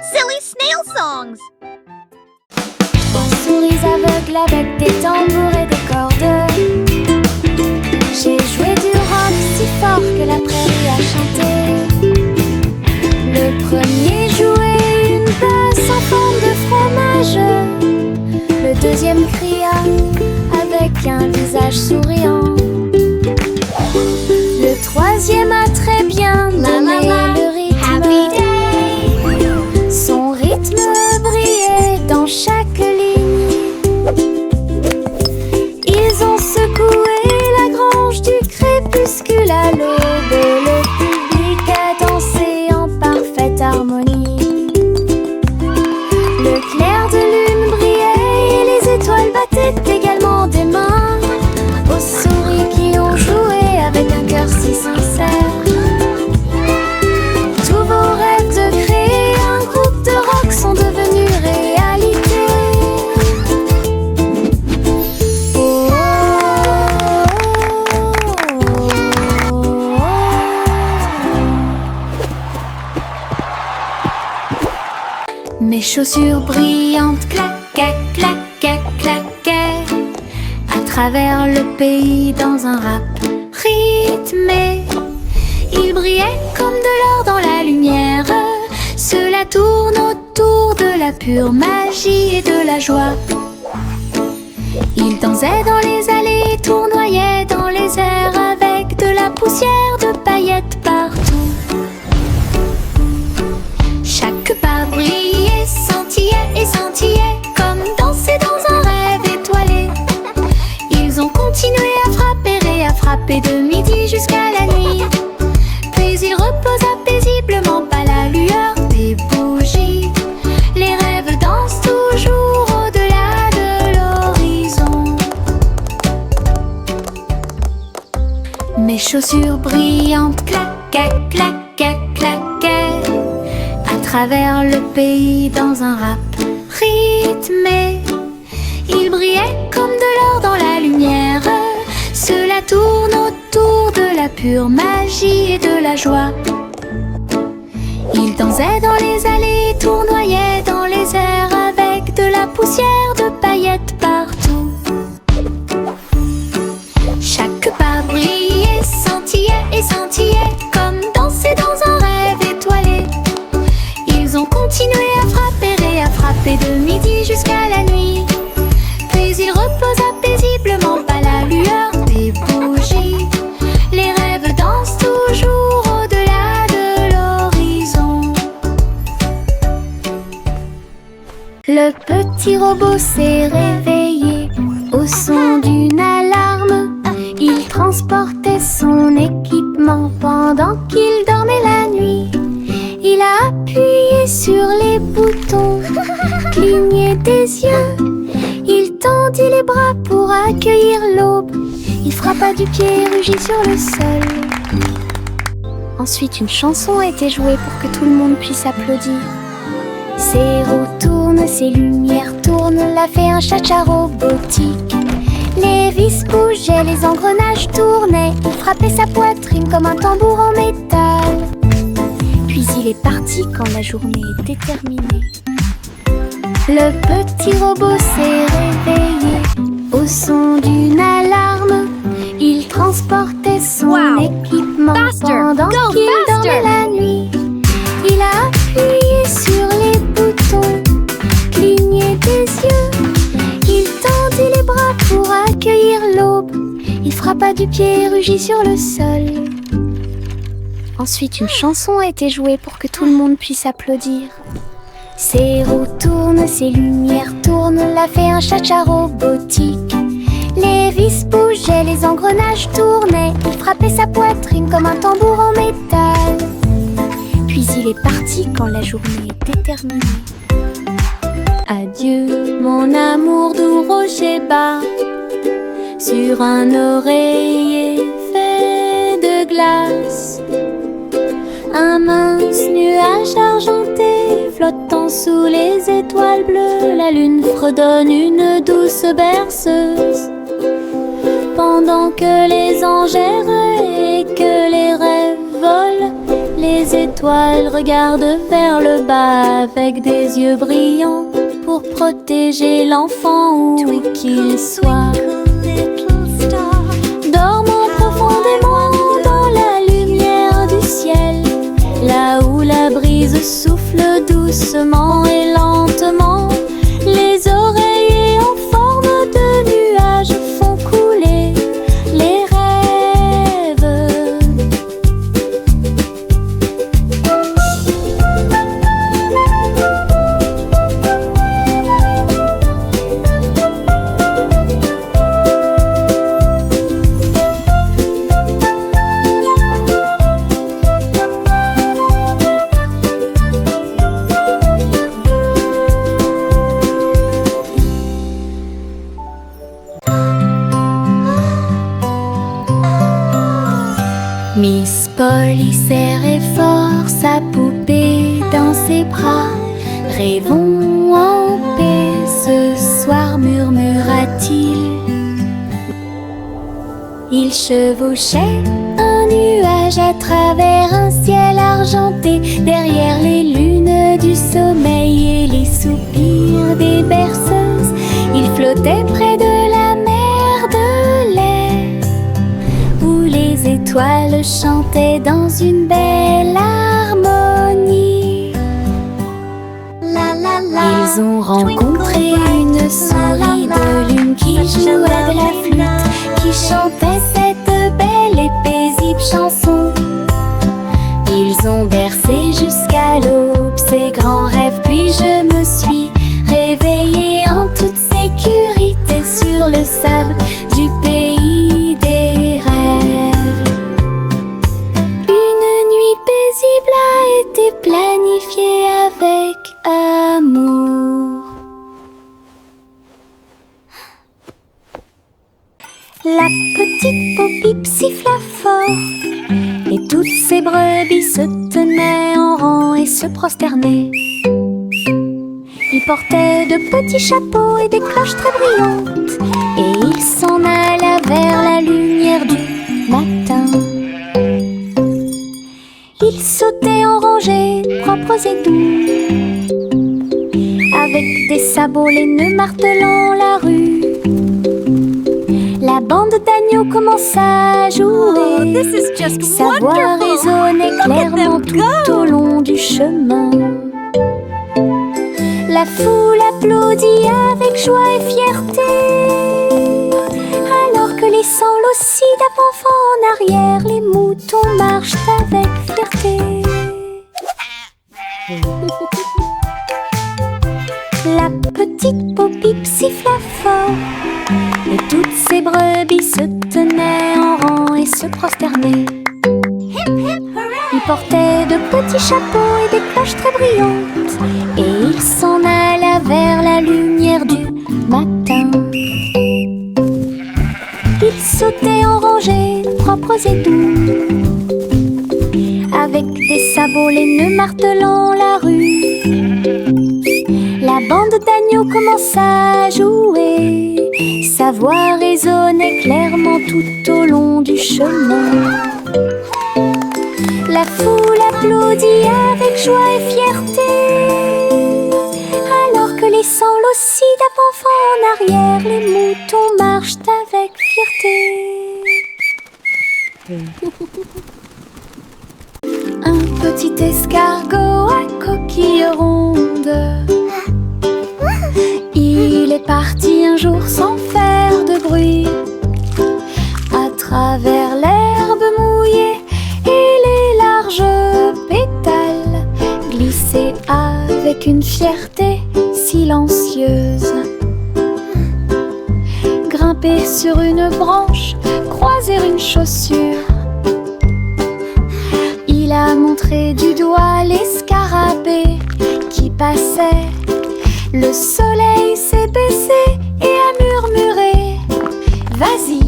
Silly snail songs. Souris aveugles avec des tambours et des cordes. J'ai joué du rock si fort que la prairie a chanté. Le premier jouait une basse en forme de fromage. Le deuxième cria avec un visage souriant. Le troisième a très bien donné le rythme. Son rythme brillait dans chaque ligne. Ils ont secoué la grange du crépuscule à l'aube. Le public a dansé en parfaite harmonie. Le clair de lune brillait et les étoiles battaient également des mains aux souris qui ont joué avec un cœur si sincère. Tous vos rêves de créer un groupe de rock sont devenus réalité. Oh, oh, oh, oh. Mes chaussures brillantes claquaient, claquaient, claquaient à travers le pays dans un rap rythmé. Ils brillaient comme de l'or dans la lumière. Cela tourne autour de la pure magie et de la joie. Ils dansaient dans les allées, tournoyaient dans les airs avec de la poussière de paillettes partout. Chaque pas brillait, scintillait et scintillait comme danser dans un rêve étoilé. Ils ont continué à frapper et à frapper de midi jusqu'à la nuit. Puis ils reposaient paisiblement pas la lueur des bougies. Les rêves dansent toujours au-delà de l'horizon. Mes chaussures brillantes claquaient, claquaient, claquaient à travers le pays dans un rap rythmé. Ils brillaient comme de l'or dans la lumière. Cela tourne autour de la pure magie et de la joie. Ils dansaient dans les allées, tournoyaient dans les airs avec de la poussière de paillettes partout. Chaque pas brillait, scintillait et scintillait comme danser dans un rêve étoilé. Ils ont continué à frapper et à frapper de midi jusqu'à la nuit. Puis ils reposaient paisiblement pas la lueur des bougies. Les rêves dansent toujours au-delà de l'horizon. Le petit robot s'est réveillé au son d'une alarme. Il transportait son équipement pendant qu'il dormait la nuit. Il a appuyé sur les boutons, cligné des yeux. Il tendit les bras pour accueillir l'aube. Il frappa du pied et rugit sur le sol. Ensuite, une chanson a été jouée pour que tout le monde puisse applaudir. Ses roues tournent, ses lumières tournent, l'a fait un cha-cha robotique. Les vis bougeaient, les engrenages tournaient. Il frappait sa poitrine comme un tambour en métal. Puis il est parti quand la journée était terminée. Le petit robot s'est réveillé au son d'une alarme. Il transportait son équipement pendant qu'il dormait la nuit. Il a appuyé sur les boutons, cligné des yeux. Il tendit les bras pour accueillir l'aube. Il frappa du pied et rugit sur le sol. Ensuite, une chanson a été jouée pour que tout le monde puisse applaudir. Ses roues tournent, ses lumières tournent, l'a fait un cha-cha robotique. Les vis bougeaient, les engrenages tournaient. Il frappait sa poitrine comme un tambour en métal. Puis il est parti quand la journée était terminée. Adieu, mon amour doux rocher bas, sur un oreiller fait de glace. Un mince nuage argenté flottant sous les étoiles bleues. La lune fredonne une douce berceuse, pendant que les anges errent et que les rêves volent. Les étoiles regardent vers le bas avec des yeux brillants pour protéger l'enfant où qu'il soit. Dormant profondément dans la lumière du ciel, là où la brise souffle doucement et lentement, les oreillers en forme de nuages font couler les rêves. Miss Polly serrait fort sa poupée dans ses bras. Rêvons en paix ce soir, murmura-t-il. Il chevauchait un nuage à travers un ciel argenté, derrière les lunes du sommeil et les soupirs des berceuses. Il flottait près de la mer de lait, où les étoiles chantaient dans une belle harmonie. Ils ont rencontré une souris de lune qui jouait de la flûte, qui chantait cette belle et paisible chanson. Ils ont bercé jusqu'à l'aube ces grands rêves, puis je me suis réveillée en toute sécurité sur le sable du pays des rêves. Une nuit paisible a été planifiée avec amour. La petite Popip siffla fort, et toutes ces brebis se tenaient en rang et se prosternaient. Ils portaient de petits chapeaux et des cloches très brillantes, et ils s'en alla vers la lumière du matin. Ils sautaient en rangées propres et doux, avec des sabots laineux martelant la rue. La bande d'agneaux commença à jouer, sa voix résonnait clairement tout au long du chemin. La foule applaudit avec joie et fierté, alors que les sanglots aussi d'avant en arrière, les moutons marchent avec fierté. La petite Popip siffla fort, et toutes ces brebis se tenaient en rang et se prosternaient. Ils portaient de petits chapeaux et des cloches très brillantes, et ils s'en alla vers la lumière du matin. Ils sautaient en rangées propres et doux, avec des sabots laineux martelant la rue. La bande d'agneaux commença à jouer, sa voix résonnait clairement tout au long du chemin. La foule applaudit avec joie et fierté, alors que les sanglots aussi d'avant en arrière, les moutons marchent avec fierté. Un petit escargot à coquille ronde, il est parti un jour sans faire de bruit, à travers l'herbe mouillée et les larges pétales, glisser avec une fierté silencieuse. Grimper sur une branche, croiser une chaussure, il a montré du doigt les scarabées qui passaient. Le soleil s'est baissé et a murmuré « Vas-y !»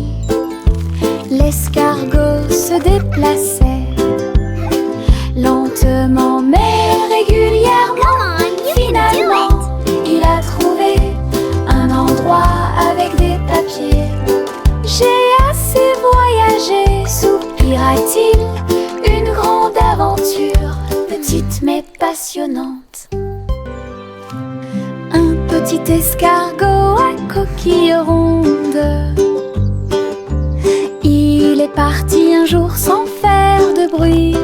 L'escargot se déplaçait lentement mais régulièrement. Finalement, il a trouvé un endroit avec des papiers. « J'ai assez voyagé !» soupira-t-il, « une grande aventure. » petite mais passionnante. Un petit escargot à coquille ronde, il est parti un jour sans faire de bruit.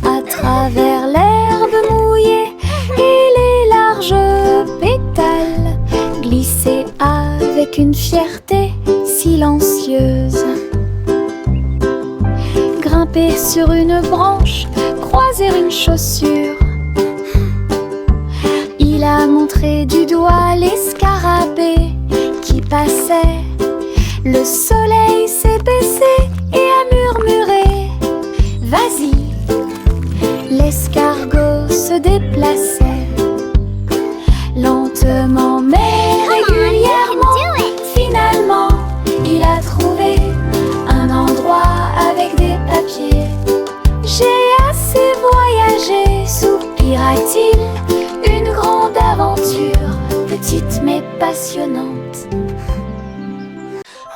À travers l'herbe mouillée et les larges pétales, glisser avec une fierté silencieuse. Grimper sur une branche, croiser une chaussure. Il a montré du doigt les scarabées qui passaient. Le soleil s'est baissé et a murmuré: vas-y. L'escargot se déplaçait lentement mais régulièrement. Finalement, il a trouvé un endroit avec des papiers. J'ai assez voyagé, soupira-t-il. Une grande aventure, petite mais passionnante.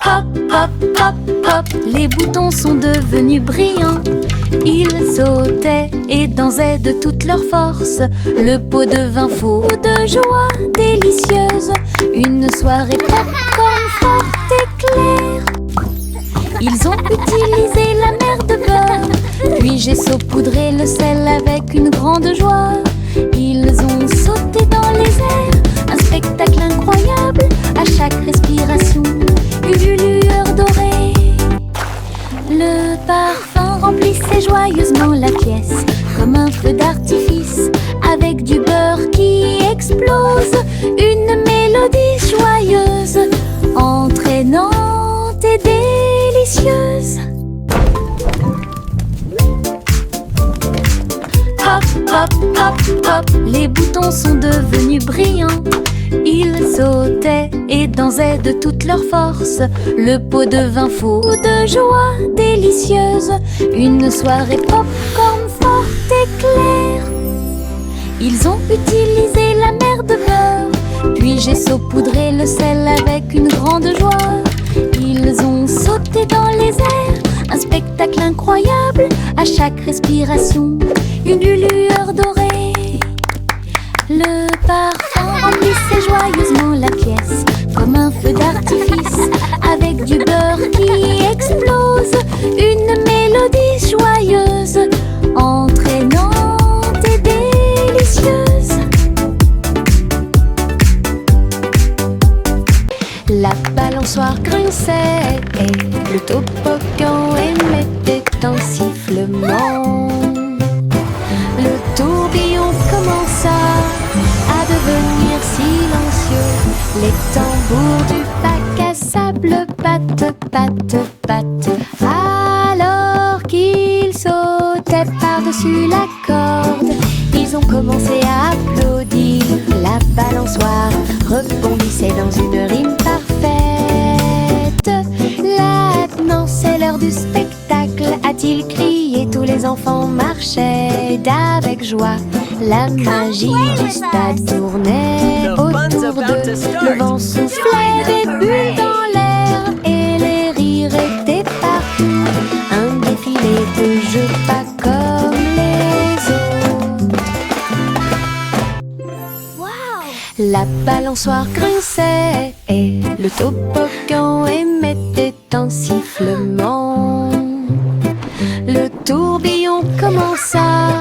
Hop, hop, hop, hop, les boutons sont devenus brillants. Ils sautaient et dansaient de toute leur force. Le pot devint fou de joie délicieuse. Une soirée popcorn forte et claire. Ils ont utilisé la mer de beurre, puis j'ai saupoudré le sel avec une grande joie. Ils ont sauté dans les airs, un spectacle incroyable. À chaque respiration, une lueur dorée. Le parfum remplissait joyeusement la pièce, comme un feu d'artifice, avec du beurre qui explose. Une mélodie joyeuse, entraînante et délicieuse. Hop, hop, hop, hop, les boutons sont devenus brillants. Ils sautaient et dansaient de toute leur force. Le pot devint fou de joie délicieuse. Une soirée popcorn forte et claire. Ils ont utilisé la mer de beurre, puis j'ai saupoudré le sel avec une grande joie. Ils ont sauté dans les airs, un spectacle incroyable. À chaque respiration, une lueur dorée. Le parfum remplissait joyeusement la pièce, comme un feu d'artifice, avec du beurre qui explose. Une mélodie joyeuse, entraînante et délicieuse. La balançoire grinçait et le toboggan émettait un sifflement. Le tourbillon commença à devenir silencieux. Les tambours du bac à sable battent, battent, battent. Alors qu'ils sautaient par-dessus la corde, ils ont commencé à applaudir. La balançoire rebondissait dans une rime parfaite. Maintenant c'est l'heure du spectacle, a-t-il crié. Tous les enfants marchaient d'avec joie. La magie du stade tournait autour d'eux. Le vent soufflait des bulles dans l'air et les rires étaient partout. Un défilé de jeux pas comme les autres. La balançoire grinçait et le toboggan émettait un sifflement. Le tourbillon commença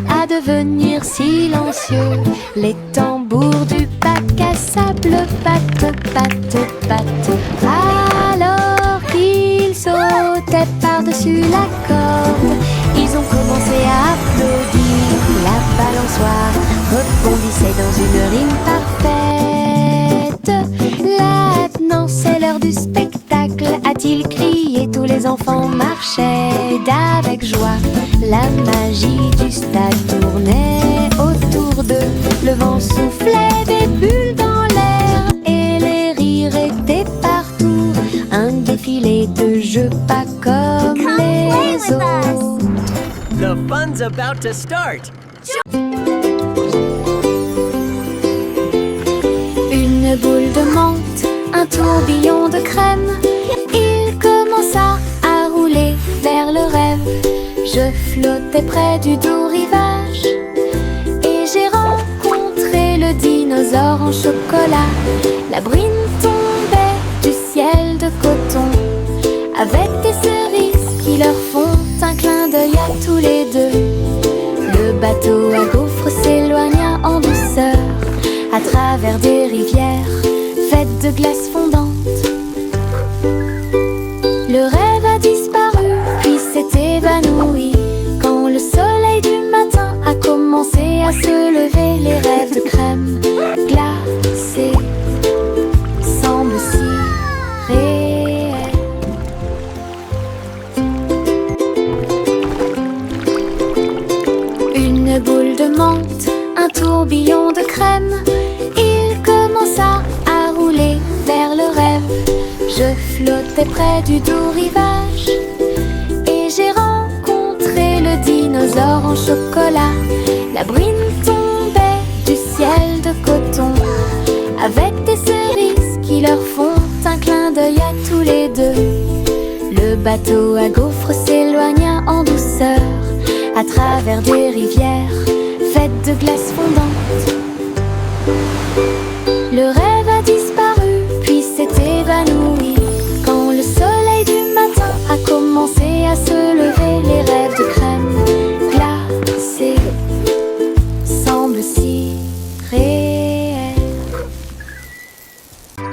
à devenir silencieux. Les tambours du bac à sable battent, battent, battent. Alors qu'ils sautaient par-dessus la corde, ils ont commencé à applaudir. La balançoire rebondissait dans une rime parfaite. Maintenant c'est l'heure du spectacle, a-t-il crié. Tous les enfants marchaient d'avec joie. La magie du stade tournait autour d'eux. Le vent soufflait des bulles dans l'air et les rires étaient partout. Un défilé de jeux pas comme les autres. The fun's about to start. Une boule de menthe, un tourbillon de crème. Il commença à rouler vers le rêve. Je flottais près du doux rivage et j'ai rencontré le dinosaure en chocolat. La brune tombait du ciel de coton avec des cerises qui leur font un clin d'œil à tous les deux. Le bateau à gaufres s'éloigna en douceur à travers des rivières faites de glace fondante. Le rêve a disparu puis s'est évanoui quand le soleil du matin a commencé à se lever. Les rêves de crème glacée semblent si réels. Une boule de menthe, un tourbillon de crème, il commença à rouler vers le rêve. Je flottais près du doux rivage et j'ai rencontré le dinosaure en chocolat. La brune tombait du ciel de coton avec des cerises qui leur font un clin d'œil à tous les deux. Le bateau à gaufres s'éloigna en douceur à travers des rivières faites de glace fondante. Le rêve a disparu puis s'est évanoui quand le soleil du matin a commencé à se lever. Les rêves de crème glacée semblent si réels.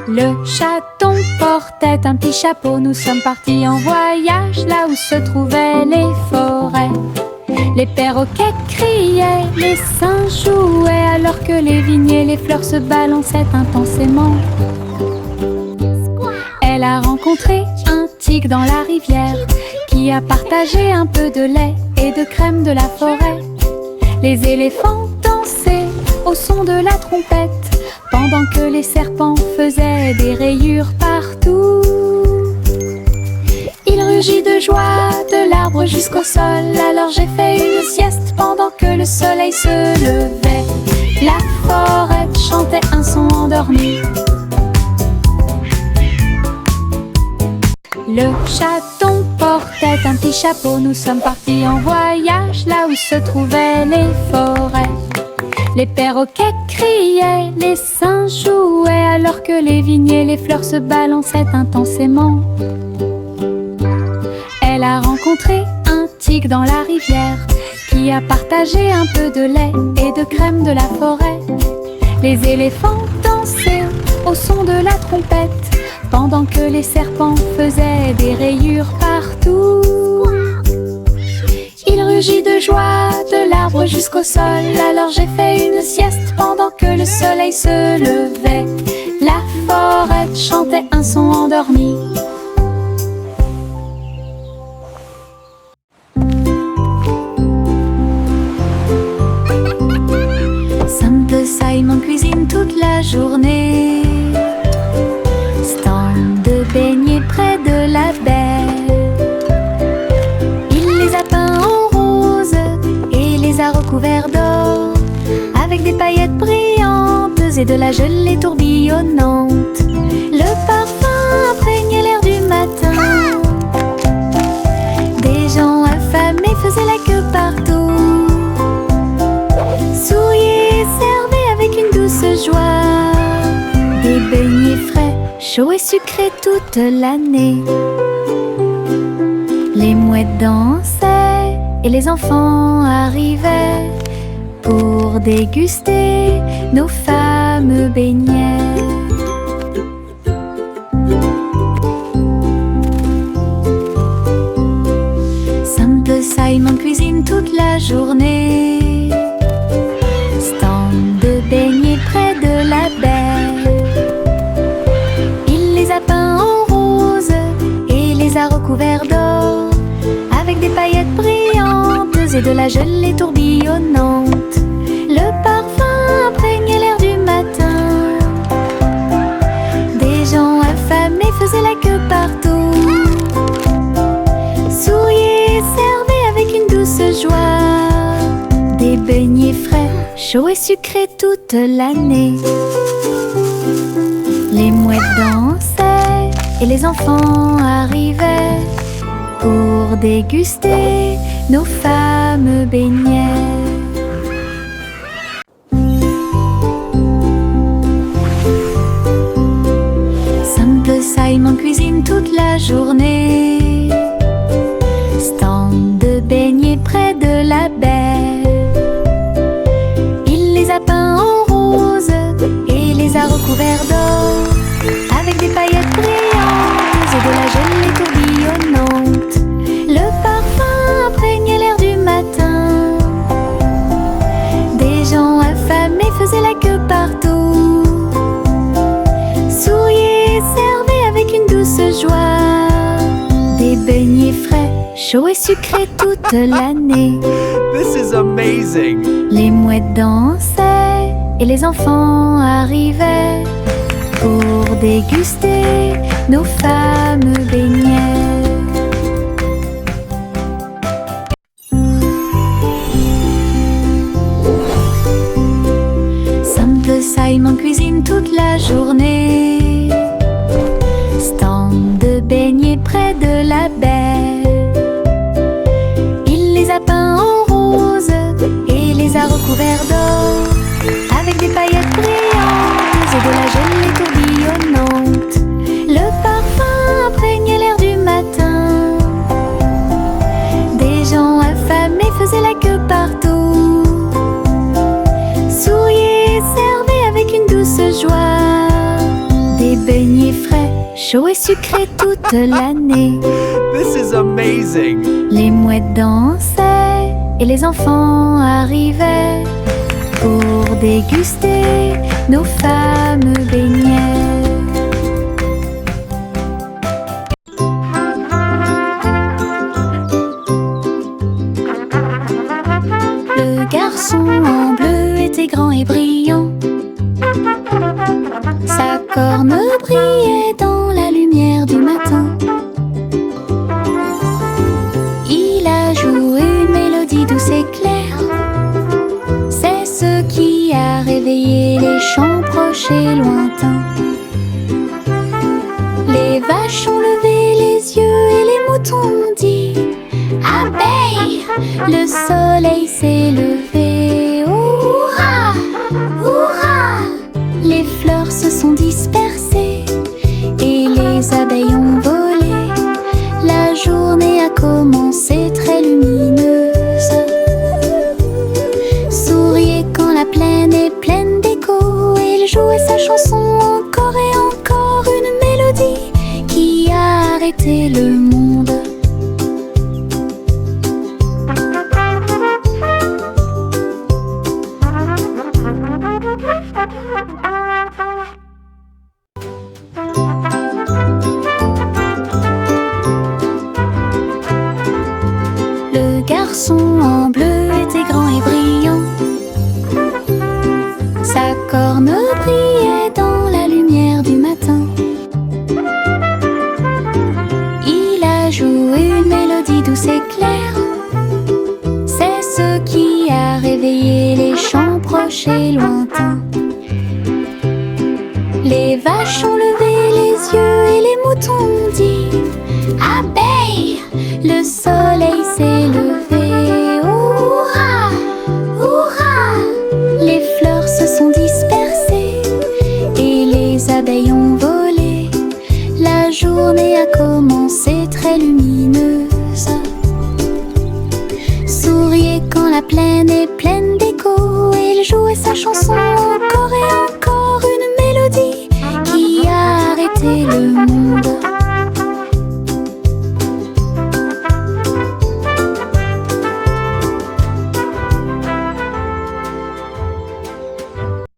Le chaton portait un petit chapeau. Nous sommes partis en voyage là où se trouvaient les forêts. Les perroquets criaient, les singes jouaient alors que les vignes et les fleurs se balançaient intensément. Elle a rencontré un tigre dans la rivière qui a partagé un peu de lait et de crème de la forêt. Les éléphants dansaient au son de la trompette pendant que les serpents faisaient des rayures partout. Il rugit de joie de l'arbre jusqu'au sol. Alors j'ai fait une sieste pendant que le soleil se levait. La forêt chantait un son endormi. Le chaton portait un petit chapeau. Nous sommes partis en voyage là où se trouvaient les forêts. Les perroquets criaient, les singes jouaient alors que les vignes et les fleurs se balançaient intensément. Elle a rencontré un tigre dans la rivière qui a partagé un peu de lait et de crème de la forêt. Les éléphants dansaient au son de la trompette pendant que les serpents faisaient des rayures partout. Il rugit de joie de l'arbre jusqu'au sol. Alors j'ai fait une sieste pendant que le soleil se levait. La forêt chantait un son endormi. Simon cuisine toute la journée. Stand de beignets près de la baie. Il les a peints en rose et les a recouverts d'or, avec des paillettes brillantes et de la gelée tourbillonnante. Le parfum imprégnait l'air du matin. Des gens affamés faisaient la queue partout. Souriez, servez avec une douce joie. Des beignets frais, chauds et sucrés toute l'année. Les mouettes dansaient et les enfants arrivaient pour déguster nos fameux beignets. Simple Simon cuisine toute la journée. Stand de beignets près de la baie. Il les a peints en rose et les a recouverts d'or, avec des paillettes brillantes et de la gelée tourbillonnante. Le parfum imprégnait l'air du matin. Des gens affamés faisaient la queue partout. Souriez, servez avec une douce joie. Des beignets frais, chauds et sucrés toute l'année. Les mouettes dansaient et les enfants arrivaient pour déguster nos fameux beignets. Simple Simon cuisine toute la journée. Stand de beignets près de la baie. Il les a peints en rose et les a recouverts d'or, avec des paillettes brillantes et de la gelée tourbillonnante. Le parfum imprégnait l'air du matin. Des gens affamés faisaient la queue partout. Souriaient et servaient avec une douce joie des beignets frais, chauds et sucrés toute l'année. This is amazing! Les mouettes dansaient et les enfants arrivaient pour déguster nos fameux beignets. Simple Simon cuisine toute la journée. Stand de beignets près de la baie. Il les a peints en rose et les a recouverts d'or, avec des paillettes brillantes et de la gelée tourbillonnante. Le parfum imprégnait l'air du matin. Des gens affamés faisaient la queue partout. Souriaient et servaient avec une douce joie des beignets frais, chauds et sucrés toute l'année. This is amazing! Les mouettes dansaient et les enfants arrivaient pour déguster nos fameux beignets. Le garçon en bleu était grand et brillant. Sa corne brillait dans la lumière du matin. Il a joué une mélodie douce et claire. C'est ce qui a réveillé les champs proches et lointains. Les vaches ont levé les yeux et les moutons ont dit abeille, le soleil s'est levé. Hurrah, hurrah! Les fleurs se sont dispersées et les abeilles ont volé. La journée a commencé très lumineuse. Souriez quand la plaine est pleine d'écho. Il jouait sa chanson encore et encore, une mélodie qui a arrêté le monde. Le garçon en bleu était grand et brillant. Sa corne brillait dans la lumière du matin. Il a joué une mélodie douce et claire. C'est ce qui a réveillé les champs proches et lointains. Les vaches ont levé les yeux et les moutons ont dit abeille, le soleil s'est levé. Hurrah, hurrah! Les fleurs se sont dispersées et les abeilles ont volé. La journée a commencé très lumineuse. Souriez quand la plaine est pleine d'écho. Il jouait sa chanson encore et encore, une mélodie qui a arrêté le monde.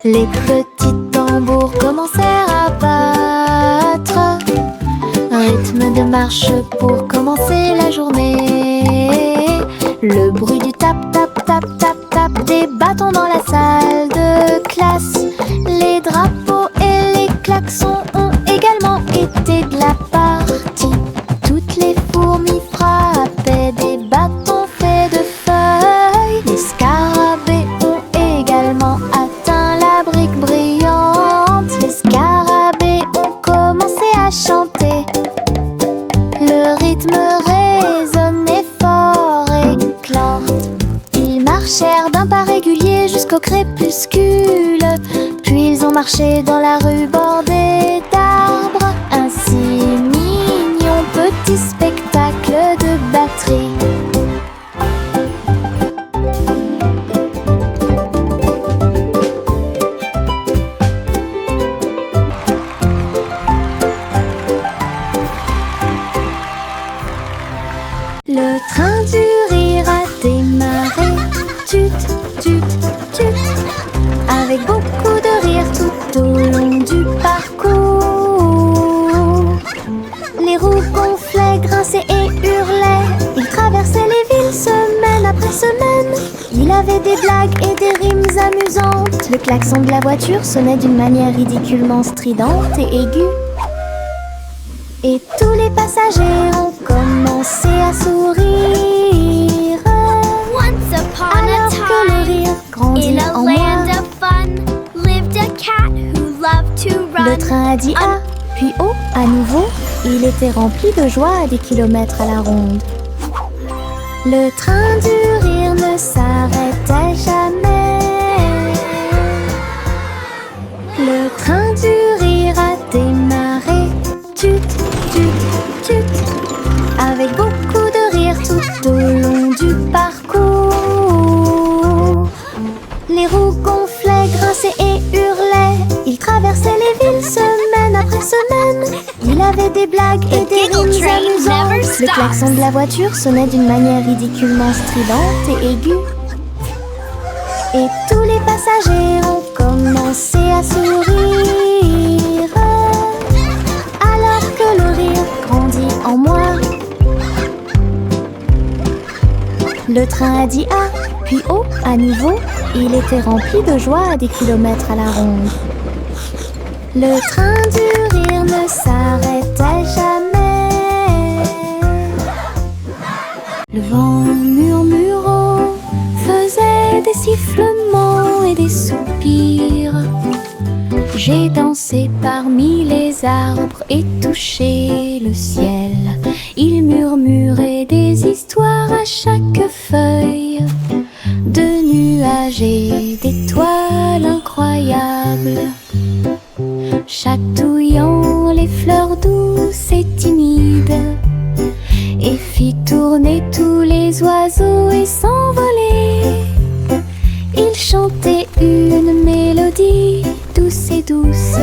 Les petits tambours commencèrent à battre, rythme de marche pour commencer la journée. Le bruit du tap tap tap tap tap des bâtons dans la salle de classe. Les drapeaux et les klaxons ont également été de la partie. Toutes les fourmis frappaient des bâtons faits de feuilles. Les scarabées ont également atteint la brique brillante. Les scarabées ont commencé à chanter. Le rythme résonnait fort et marchèrent d'un pas régulier jusqu'au crépuscule. Puis ils ont marché dans la rue bordée d'arbres. Un si mignon petit spectacle de batterie. Le train du rire a démarré. Tut, tut, tut. Avec beaucoup de rire tout au long du parcours. Les roues gonflaient, grinçaient et hurlaient. Il traversait les villes semaine après semaine. Il avait des blagues et des rimes amusantes. Le klaxon de la voiture sonnait d'une manière ridiculement stridente et aiguë. Et tous les passagers ont commencé à sourire. Once upon Alors a que le time, rire grandit in a en land moi, of fun, lived a cat who loved to le run. train a dit A, puis O à nouveau. Il était rempli de joie à des kilomètres à la ronde. Le train du rire ne s'arrêtait jamais. Le train du rire a démarré. Tut, tut, tut. Avec beaucoup de rire tout au long du parcours. Les roues gonflaient, grinçaient et hurlaient. Il traversait les villes semaine après semaine. Il avait des blagues et The des giggle rimes train amusantes. never Le stops. klaxon de la voiture sonnait d'une manière ridiculement stridente et aiguë. Et tous les passagers ont commencé à sourire. Alors que le rire grandit en moi. Le train a dit A, puis O à nouveau. Il était rempli de joie à des kilomètres à la ronde. Le train du rire ne s'arrêtait jamais. Le vent murmurant faisait des sifflements et des soupirs. J'ai dansé parmi les arbres et touché le ciel. Il murmurait des histoires à chaque feuille, de nuages et d'étoiles incroyables, chatouillant les fleurs douces et timides, et fit tourner tous les oiseaux et s'envoler. Il chantait une mélodie douce et douce,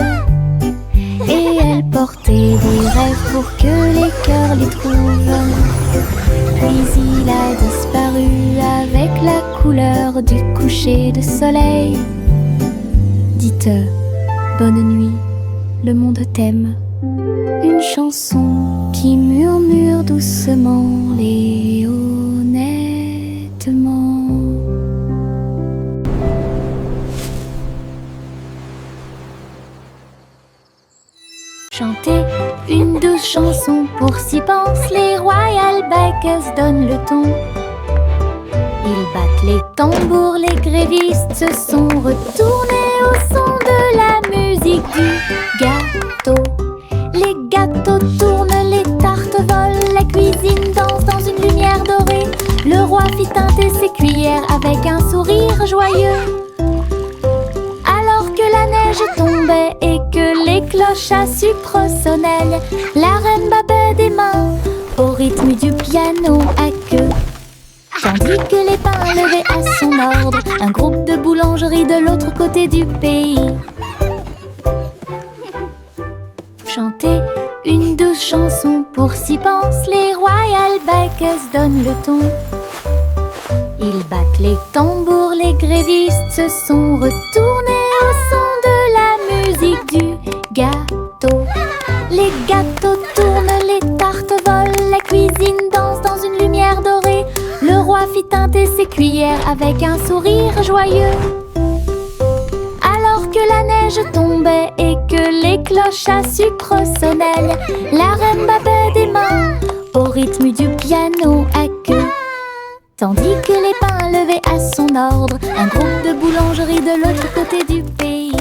et elle portait des rêves pour que les cœurs les trouvent. Puis il a disparu avec la couleur du coucher de soleil. Dites bonne nuit, le monde t'aime. Une chanson qui murmure doucement et honnêtement. Chanter une douce chanson pour s'y pensent les Royal Bakers donnent le ton. Ils battent les tambours, les grévistes se sont retournés au son de la musique du gâteau. Les gâteaux tournent, les tartes volent, la cuisine danse dans une lumière dorée. Le roi fit teinter ses cuillères avec un sourire joyeux. Alors que la neige tombait et que les cloches à sucre sonnaient, la reine battait des mains au rythme du piano à queue. Tandis que les pains levaient à son ordre un groupe de boulangeries de l'autre côté du pays. Chanter une douce chanson pour s'y pensent les Royal Bakers donnent le ton. Ils battent les tambours, les grévistes se sont retournés au son de la musique du gâteau. Les gâteaux tournent, les tartes volent, la cuisine danse dans une lumière dorée. Le roi fit teinter ses cuillères avec un sourire joyeux. Alors que la neige tombait et que les cloches à sucre sonnaient, la reine battait des mains au rythme du piano à queue. Tandis que les pains levaient à son ordre un groupe de boulangeries de l'autre côté du pays.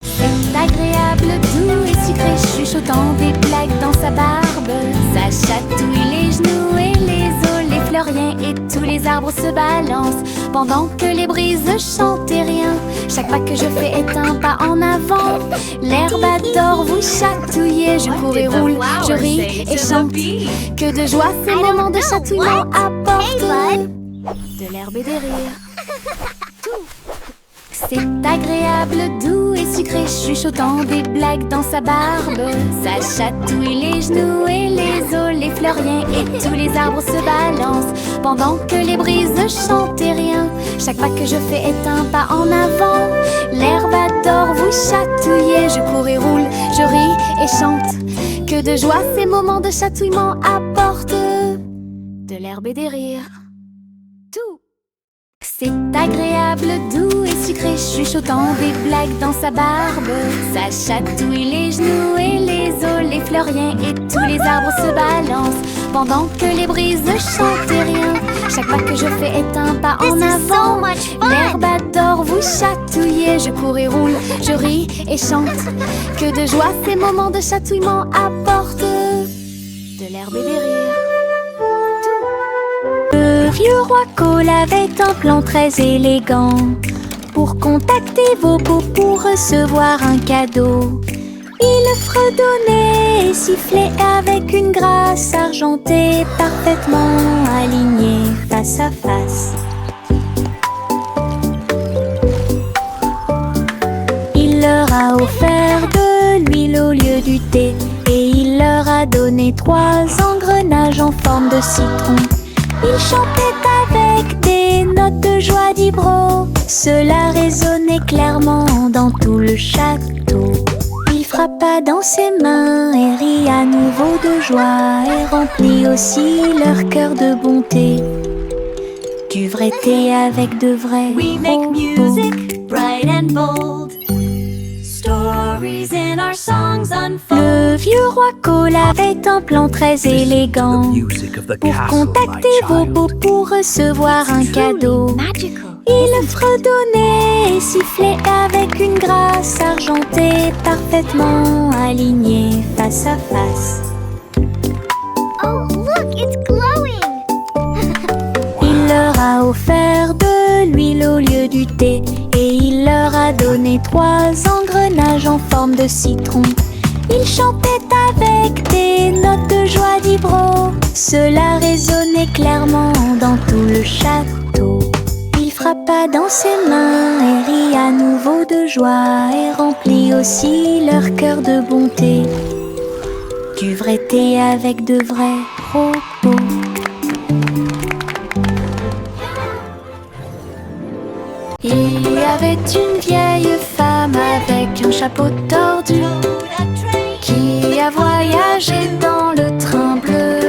C'est agréable, doux et sucré, chuchotant des blagues dans sa barbe. Ça chatouille les genoux et les os, les fleuriens et tous les les arbres se balancent pendant que les brises chantent et rien. Chaque pas que je fais est un pas en avant. L'herbe adore vous chatouiller. Je cours et roule, je ris et chante. Que de joie ces moments de chatouillement apportent de l'herbe et des rires. C'est agréable, doux et sucré, chuchotant des blagues dans sa barbe. Ça chatouille les genoux et les os, les fleuriens et tous les arbres se balancent pendant que les brises chantent et rien. Chaque pas que je fais est un pas en avant. L'herbe adore vous chatouiller. Je cours et roule, je ris et chante. Que de joie ces moments de chatouillement apportent de l'herbe et des rires. C'est agréable, doux et sucré, chuchotant des blagues dans sa barbe. Ça chatouille les genoux et les os, les fleuriens et tous les arbres se balancent pendant que les brises chantent et rien. Chaque pas que je fais est un pas en avant. L'herbe adore vous chatouiller. Je cours et roule, je ris et chante. Que de joie ces moments de chatouillement apportent de l'herbe et des rires. Le vieux roi Cole avait un plan très élégant pour contacter vos peaux pour recevoir un cadeau. Il fredonnait et sifflait avec une grâce argentée parfaitement alignée face à face. Il leur a offert de l'huile au lieu du thé et il leur a donné 3 engrenages en forme de citron. Il chantait avec des notes de joie d'Ibro. Cela résonnait clairement dans tout le château. Il frappa dans ses mains et rit à nouveau de joie et remplit aussi leur cœur de bonté. Du vrai thé avec de vrais We make music bright and bold. Stories in our songs unfold. Le vieux roi Cole avait un plan très élégant pour contacter vos beaux pour recevoir un cadeau. Il fredonnait et sifflait avec une grâce argentée parfaitement alignée face à face. Oh, look, it's glowing! Il leur a offert de l'huile au lieu du thé et il leur a donné 3 engrenages en forme de citron. Il chantait avec des notes de joie d'Ibro. Cela résonnait clairement dans tout le château. Il frappa dans ses mains et rit à nouveau de joie et remplit aussi leur cœur de bonté. Du vrai thé avec de vrais propos. Il y avait une vieille femme avec un chapeau tordu qui a voyagé dans le train bleu.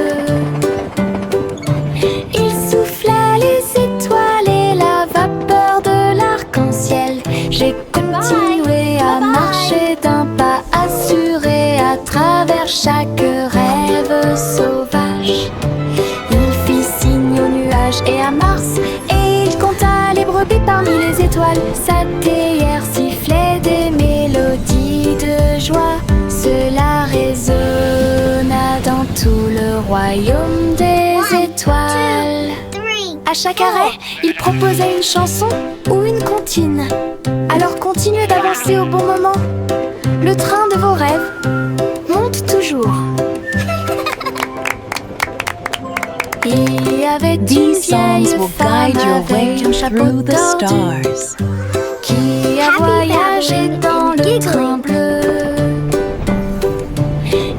Il souffla les étoiles et la vapeur de l'arc-en-ciel. J'ai continué à marcher d'un pas assuré à travers chaque rêve sauvage. Il fit signe aux nuages et à Mars et il compta les brebis parmi les étoiles. Sa théière sifflait des mélodies de joie. Cela résonna dans tout le royaume des étoiles. À chaque arrêt, il proposait une chanson ou une comptine. Alors continuez d'avancer au bon moment. Le train de vos rêves monte toujours. Il y avait une These songs vieille will femme guide your way avec un chapeau through the tordu stars. qui a Happy voyagé babbling dans and le giggling. train bleu.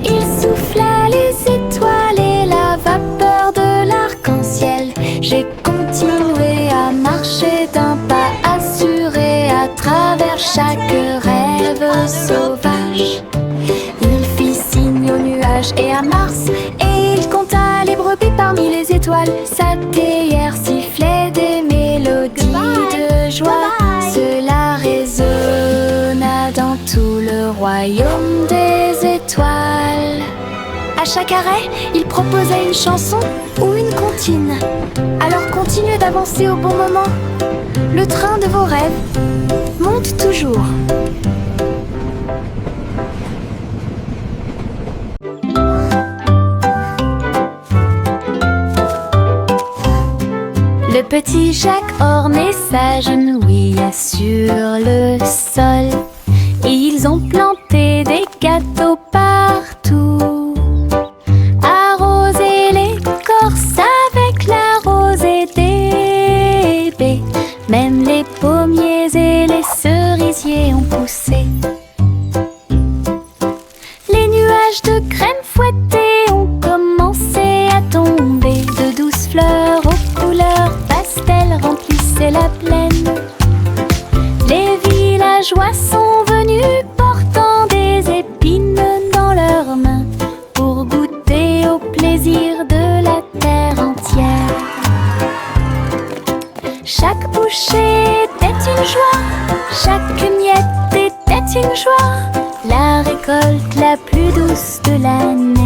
Il souffla les étoiles et la vapeur de l'arc-en-ciel. J'ai continué à marcher d'un pas assuré à travers chaque rêve sauvage. Il fit signe aux nuages et à Mars et il compta les brebis parmi les étoiles. Sa théière sifflait des mélodies de joie. Cela résonna dans tout le royaume des étoiles. À chaque arrêt, il proposait une chanson ou une comptine. Alors continuez d'avancer au bon moment. Le train de vos rêves monte toujours. petit Jacques ornait sa genouille sur le sol. Et ils ont planté des gâteaux partout, arrosé l'écorce avec la rosée des baies. Même les pommiers et les cerisiers ont poussé. Les nuages de crème fouettée ont commencé à tomber. De douces fleurs aux couleurs pastel remplissaient la plaine. Les villageois sont venus portant des épines dans leurs mains pour goûter au plaisir de la terre entière. Chaque bouchée était une joie, chaque miette était une joie, la récolte la plus douce de l'année.